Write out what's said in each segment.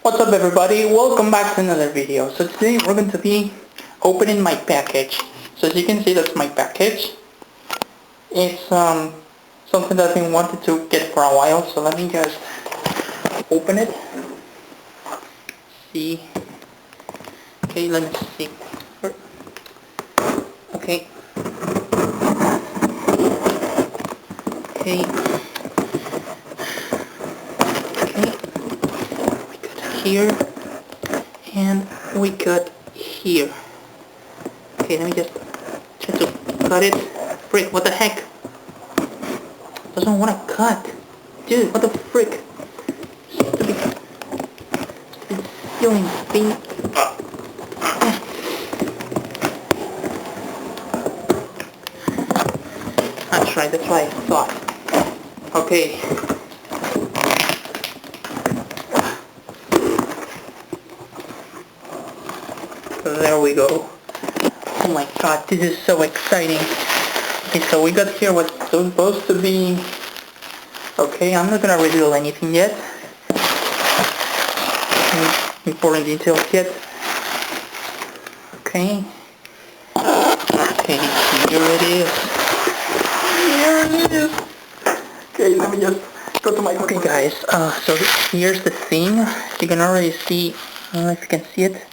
What's up everybody, welcome back to another video. So today we're going to be opening my package. So as you can see, that's my package. It's something that I've been wanting to get for a while, so let me just open it. See. Okay, let me see. Okay. Okay. Here and we got here. Okay, let me just try to cut it. Frick, what the heck? Doesn't want to cut. Dude, what the frick? Stupid ceiling thing. That's right, I thought. Okay. There we go. Oh my god, this is so exciting. Okay, so we got here what's supposed to be... Okay, I'm not gonna reveal anything yet. Any important details yet. Okay. Okay, here it is. Here it is! Okay, let me just go to my... Okay guys, so here's the thing. You can already see, I don't know if you can see it.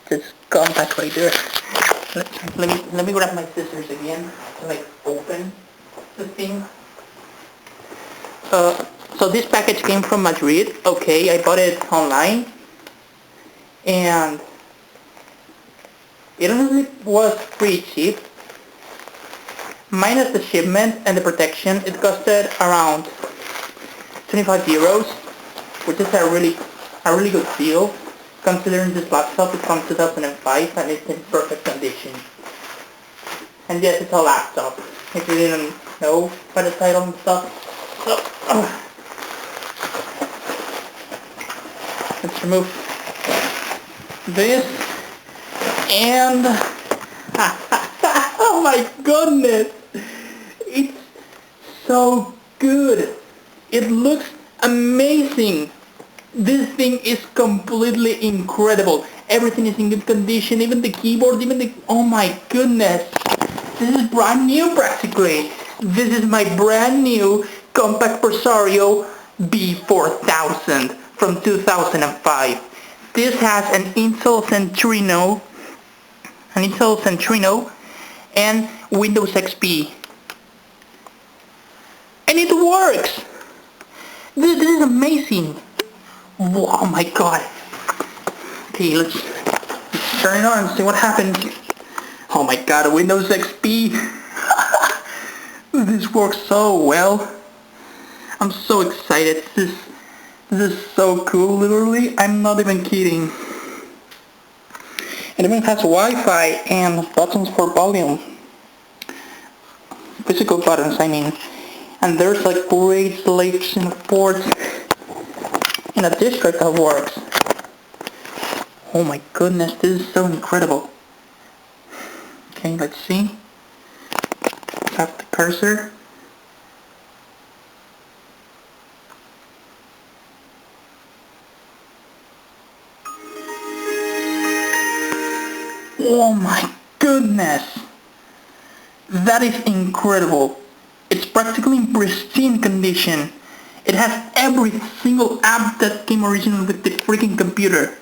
This compact right there. Let me grab my scissors again to like open the thing. So this package came from Madrid. Okay, I bought it online, and it honestly was pretty cheap. Minus the shipment and the protection, it costed around 25 euros, which is a really good deal. Considering this laptop is from 2005 and it's in perfect condition. And yes, it's a laptop, if you didn't know by the title and stuff. So, let's remove this, and oh my goodness, it's so good. It looks amazing. This thing is completely incredible. Everything is in good condition, even the keyboard, even the... Oh my goodness. This is brand new practically. This is my brand new Compaq Presario B4000 from 2005. This has an Intel Centrino and Windows XP. And it works! This is amazing! Oh my god. Okay, let's turn it on and see what happens. Oh my god, Windows XP. This works so well. I'm so excited. This is so cool, literally. I'm not even kidding. It even has Wi-Fi and buttons for volume. Physical buttons, I mean. And there's a great selection of ports. In a disk drive that works. Oh my goodness, this is so incredible. Okay, let's see. Tap the cursor. Oh my goodness! That is incredible. It's practically in pristine condition. It has every single app that came originally with the freaking computer.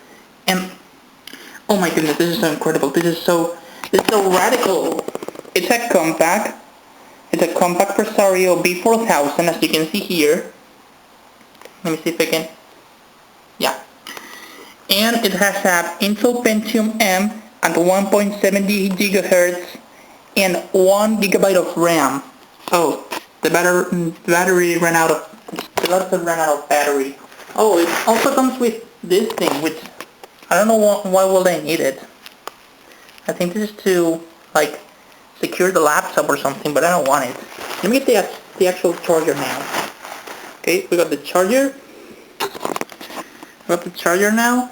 And oh my goodness, this is so incredible. This is so radical. It's a Compaq Presario B4000, as you can see here. Let me see if I can... Yeah. And it has an Intel Pentium M at 1.70 GHz and 1 GB of RAM. Oh, the battery ran out of... The laptop ran out of battery. Oh, it also comes with this thing, which I don't know why will they need it. I think this is to like secure the laptop or something, but I don't want it. Let me get the actual charger now. Okay, we got the charger. We got the charger now,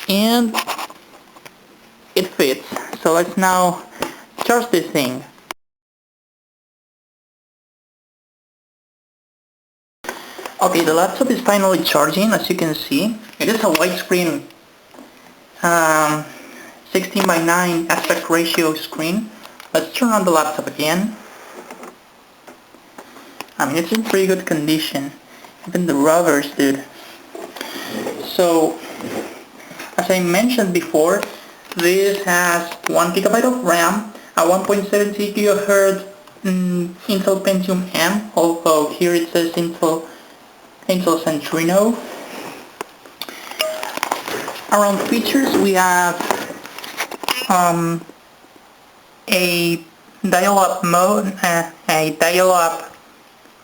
and it fits. So let's now charge this thing. Okay, the laptop is finally charging, as you can see. It is a widescreen 16 by 9 aspect ratio screen. Let's turn on the laptop again. I mean, it's in pretty good condition. Even the rubbers, dude. So, as I mentioned before, this has 1 gigabyte of RAM, a 1.70 gigahertz Intel Pentium M, although here it says Intel Centrino. Around features, we have a dial-up mode, a dial-up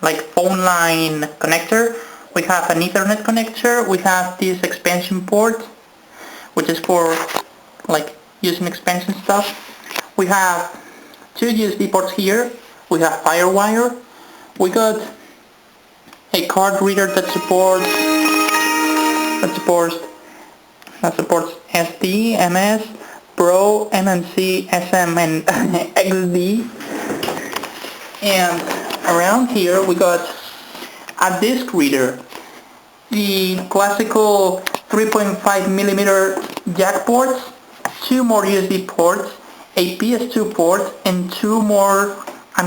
like phone line connector. We have an Ethernet connector. We have this expansion port, which is for like using expansion stuff. We have 2 USB ports here. We have FireWire. We got a card reader that supports SD, MS, Pro, MMC, SM, and XD. And around here we got a disc reader, the classical 3.5mm jack ports, 2 more USB ports, a PS2 port, and 2 more, a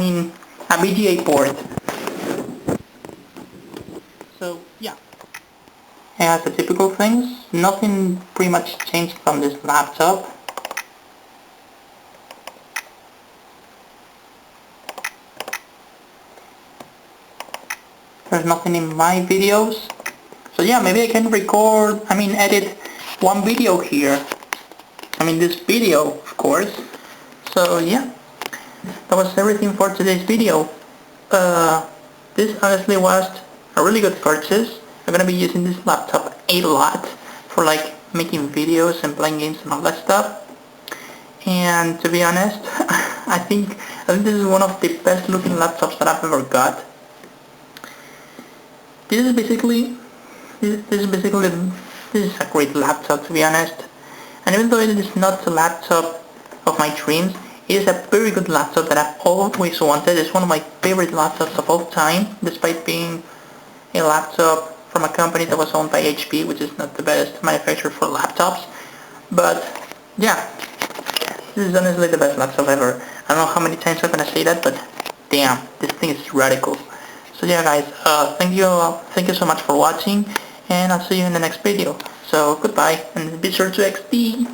VGA port. So yeah, it has the typical things. Nothing pretty much changed from this laptop. There's nothing in my videos. So yeah, maybe I can edit one video here. This video, of course. So yeah, that was everything for today's video. This honestly was a really good purchase. I'm gonna be using this laptop a lot for like making videos and playing games and all that stuff. And to be honest, I think this is one of the best looking laptops that I've ever got. This is a great laptop, to be honest. And even though it is not the laptop of my dreams, it is a very good laptop that I've always wanted. It's one of my favorite laptops of all time, despite being a laptop from a company that was owned by HP, which is not the best manufacturer for laptops. But yeah, this is honestly the best laptop ever. I don't know how many times I'm gonna say that, but damn, this thing is radical. So yeah guys, thank you so much for watching, and I'll see you in the next video. So goodbye, and be sure to XD.